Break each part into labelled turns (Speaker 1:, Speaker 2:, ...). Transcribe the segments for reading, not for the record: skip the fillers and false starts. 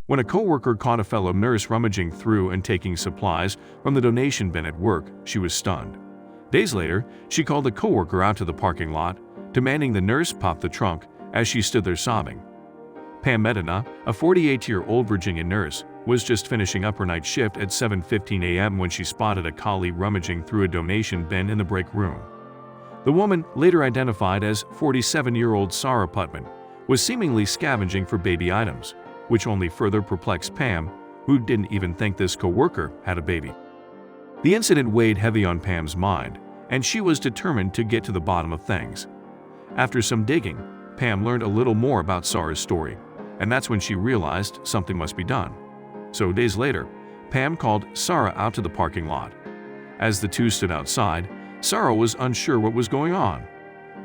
Speaker 1: When a coworker caught a fellow nurse rummaging through and taking supplies from the donation bin at work, she was stunned. Days later, she called the coworker out to the parking lot, demanding the nurse pop the trunk as she stood there sobbing. Pam Medina, a 48-year-old Virginia nurse, was just finishing up her night shift at 7:15 a.m. when she spotted a colleague rummaging through a donation bin in the break room. The woman, later identified as 47-year-old Sarah Putman, was seemingly scavenging for baby items, which only further perplexed Pam, who didn't even think this coworker had a baby. The incident weighed heavy on Pam's mind, and she was determined to get to the bottom of things. After some digging, Pam learned a little more about Sarah's story, and that's when she realized something must be done. So days later, Pam called Sarah out to the parking lot. As the two stood outside, Sarah was unsure what was going on.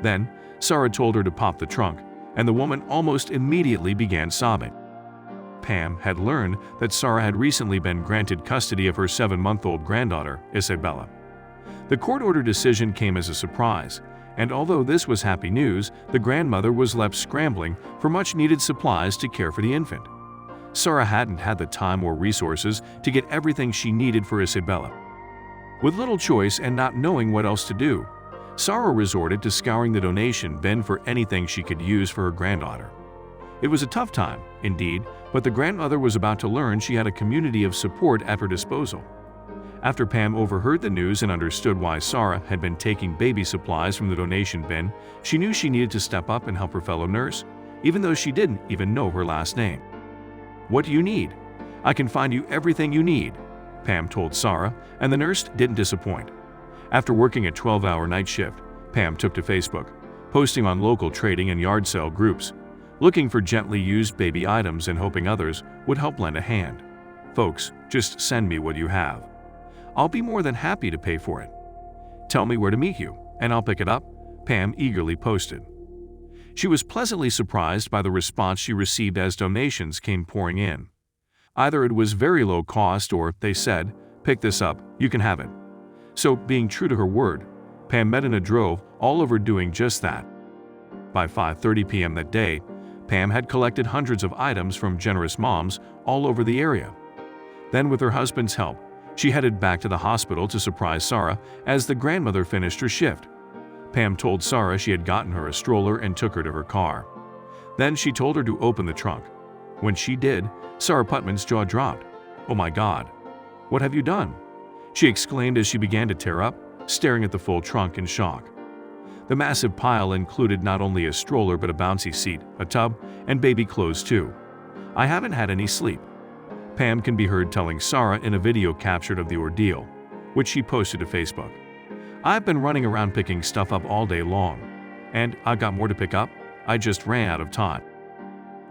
Speaker 1: Then, Sarah told her to pop the trunk, and the woman almost immediately began sobbing. Pam had learned that Sarah had recently been granted custody of her 7-month-old granddaughter, Isabella. The court-ordered decision came as a surprise, and although this was happy news, the grandmother was left scrambling for much-needed supplies to care for the infant. Sarah hadn't had the time or resources to get everything she needed for Isabella. With little choice and not knowing what else to do, Sarah resorted to scouring the donation bin for anything she could use for her granddaughter. It was a tough time, indeed, but the grandmother was about to learn she had a community of support at her disposal. After Pam overheard the news and understood why Sarah had been taking baby supplies from the donation bin, she knew she needed to step up and help her fellow nurse, even though she didn't even know her last name. "What do you need? I can find you everything you need," Pam told Sarah, and the nurse didn't disappoint. After working a 12-hour night shift, Pam took to Facebook, posting on local trading and yard sale groups, looking for gently used baby items and hoping others would help lend a hand. "Folks, just send me what you have. I'll be more than happy to pay for it. Tell me where to meet you, and I'll pick it up," Pam eagerly posted. She was pleasantly surprised by the response she received as donations came pouring in. Either it was very low cost or they said, "Pick this up, you can have it." So, being true to her word, Pam Medina drove all over doing just that. By 5:30 p.m. that day, Pam had collected hundreds of items from generous moms all over the area. Then, with her husband's help, she headed back to the hospital to surprise Sarah as the grandmother finished her shift. Pam told Sarah she had gotten her a stroller and took her to her car. Then she told her to open the trunk. When she did, Sarah Putman's jaw dropped. "Oh my God, what have you done?" she exclaimed as she began to tear up, staring at the full trunk in shock. The massive pile included not only a stroller but a bouncy seat, a tub, and baby clothes too. "I haven't had any sleep," Pam can be heard telling Sarah in a video captured of the ordeal, which she posted to Facebook. "I've been running around picking stuff up all day long, and I've got more to pick up. I just ran out of time."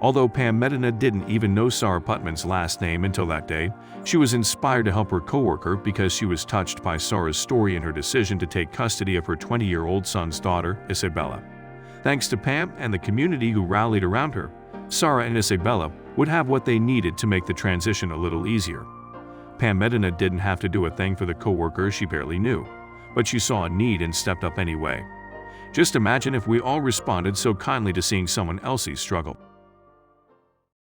Speaker 1: Although Pam Medina didn't even know Sarah Putman's last name until that day, she was inspired to help her coworker because she was touched by Sarah's story and her decision to take custody of her 20-year-old son's daughter, Isabella. Thanks to Pam and the community who rallied around her, Sarah and Isabella would have what they needed to make the transition a little easier. Pam Medina didn't have to do a thing for the coworker she barely knew, but she saw a need and stepped up anyway. Just imagine if we all responded so kindly to seeing someone else's struggle.